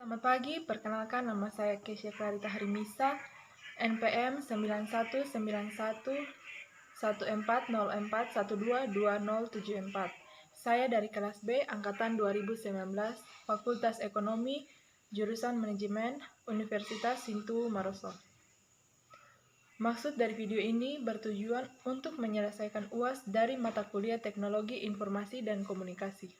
Selamat pagi, perkenalkan nama saya Kesya Clarita Harimisa, NPM 91911404122074. Saya dari kelas B, angkatan 2019, Fakultas Ekonomi, jurusan Manajemen, Universitas Sintu Maroso. Maksud dari video ini bertujuan untuk menyelesaikan UAS dari mata kuliah Teknologi Informasi dan Komunikasi.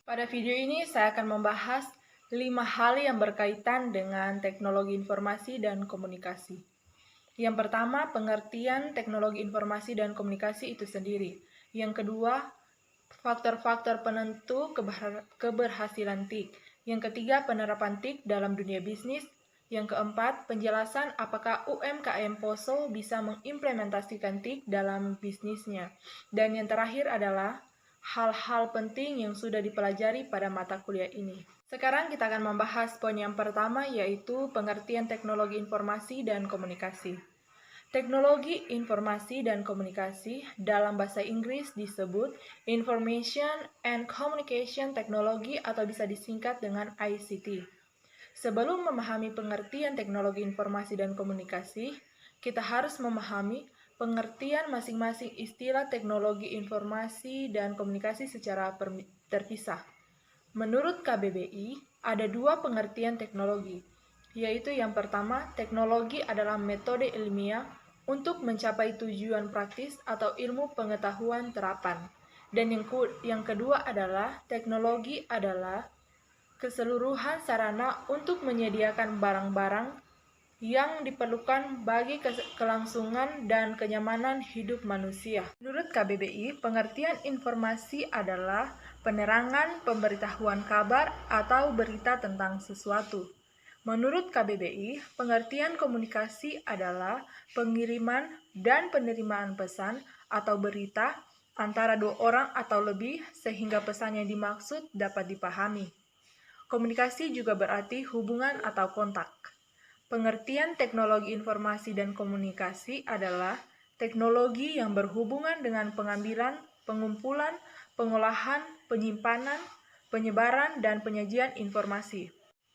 Pada video ini saya akan membahas 5 hal yang berkaitan dengan teknologi informasi dan komunikasi. Yang pertama, pengertian teknologi informasi dan komunikasi itu sendiri. Yang kedua, faktor-faktor penentu keberhasilan TIK. Yang ketiga, penerapan TIK dalam dunia bisnis. Yang keempat, penjelasan apakah UMKM Poso bisa mengimplementasikan TIK dalam bisnisnya. Dan yang terakhir adalah hal-hal penting yang sudah dipelajari pada mata kuliah ini. Sekarang kita akan membahas poin yang pertama, yaitu pengertian teknologi informasi dan komunikasi. Teknologi informasi dan komunikasi dalam bahasa Inggris disebut Information and Communication Technology atau bisa disingkat dengan ICT. Sebelum memahami pengertian teknologi informasi dan komunikasi, kita harus memahami pengertian masing-masing istilah teknologi informasi dan komunikasi secara terpisah. Menurut KBBI, ada dua pengertian teknologi, yaitu yang pertama, teknologi adalah metode ilmiah untuk mencapai tujuan praktis atau ilmu pengetahuan terapan. Dan yang kedua adalah teknologi adalah keseluruhan sarana untuk menyediakan barang-barang yang diperlukan bagi kelangsungan dan kenyamanan hidup manusia. Menurut KBBI, pengertian informasi adalah penerangan pemberitahuan kabar atau berita tentang sesuatu. Menurut KBBI, pengertian komunikasi adalah pengiriman dan penerimaan pesan atau berita antara dua orang atau lebih sehingga pesan yang dimaksud dapat dipahami. Komunikasi juga berarti hubungan atau kontak. Pengertian teknologi informasi dan komunikasi adalah teknologi yang berhubungan dengan pengambilan, pengumpulan, pengolahan, penyimpanan, penyebaran, dan penyajian informasi.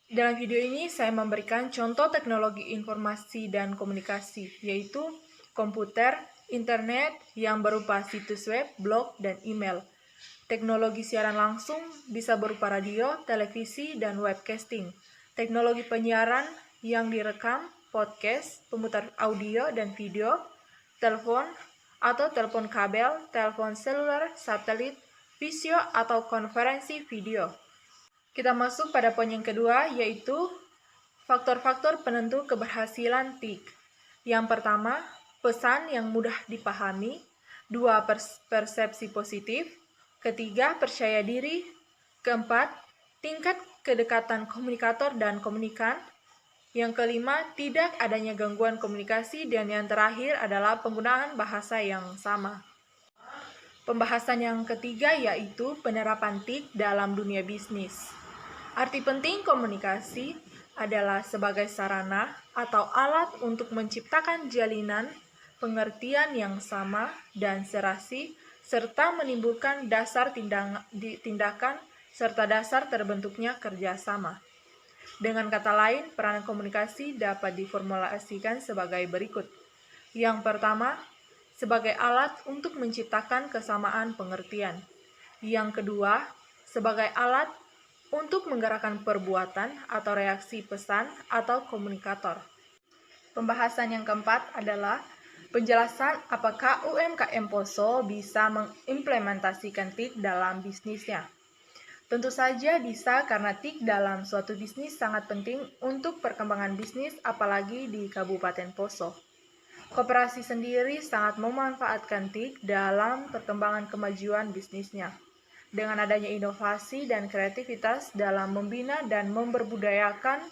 Dalam video ini saya memberikan contoh teknologi informasi dan komunikasi, yaitu komputer, internet yang berupa situs web, blog, dan email. Teknologi siaran langsung bisa berupa radio, televisi, dan webcasting. Teknologi penyiaran yang direkam, podcast, pemutar audio dan video, telepon atau telepon kabel, telepon seluler, satelit, visio atau konferensi video. Kita masuk pada poin yang kedua, yaitu faktor-faktor penentu keberhasilan TIK. Yang pertama, pesan yang mudah dipahami. Dua, persepsi positif. Ketiga, percaya diri. Keempat, tingkat kedekatan komunikator dan komunikan. Yang kelima, tidak adanya gangguan komunikasi. Dan yang terakhir adalah penggunaan bahasa yang sama. Pembahasan yang ketiga yaitu penerapan TIK dalam dunia bisnis. Arti penting komunikasi adalah sebagai sarana atau alat untuk menciptakan jalinan pengertian yang sama dan serasi, serta menimbulkan dasar tindakan serta dasar terbentuknya kerjasama. Dengan kata lain, peranan komunikasi dapat diformulasikan sebagai berikut. Yang pertama, sebagai alat untuk menciptakan kesamaan pengertian. Yang kedua, sebagai alat untuk menggerakkan perbuatan atau reaksi pesan atau komunikator. Pembahasan yang keempat adalah penjelasan apakah UMKM Poso bisa mengimplementasikan TIK dalam bisnisnya. Tentu saja bisa, karena TIK dalam suatu bisnis sangat penting untuk perkembangan bisnis, apalagi di Kabupaten Poso. Koperasi sendiri sangat memanfaatkan TIK dalam perkembangan kemajuan bisnisnya. Dengan adanya inovasi dan kreativitas dalam membina dan memberbudayakan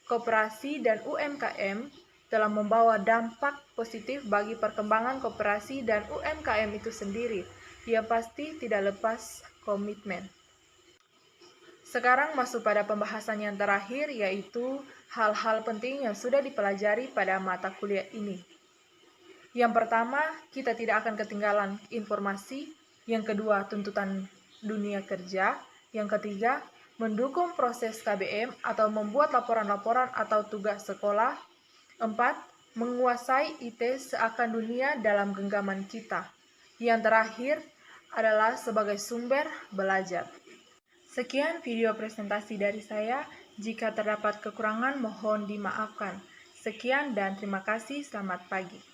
koperasi dan UMKM telah membawa dampak positif bagi perkembangan koperasi dan UMKM itu sendiri. Yang pasti tidak lepas komitmen. Sekarang masuk pada pembahasan yang terakhir, yaitu hal-hal penting yang sudah dipelajari pada mata kuliah ini. Yang pertama, kita tidak akan ketinggalan informasi. Yang kedua, tuntutan dunia kerja. Yang ketiga, mendukung proses KBM atau membuat laporan-laporan atau tugas sekolah. 4. Menguasai IT seakan dunia dalam genggaman kita. Yang terakhir adalah sebagai sumber belajar. Sekian video presentasi dari saya. Jika terdapat kekurangan mohon dimaafkan. Sekian dan terima kasih. Selamat pagi.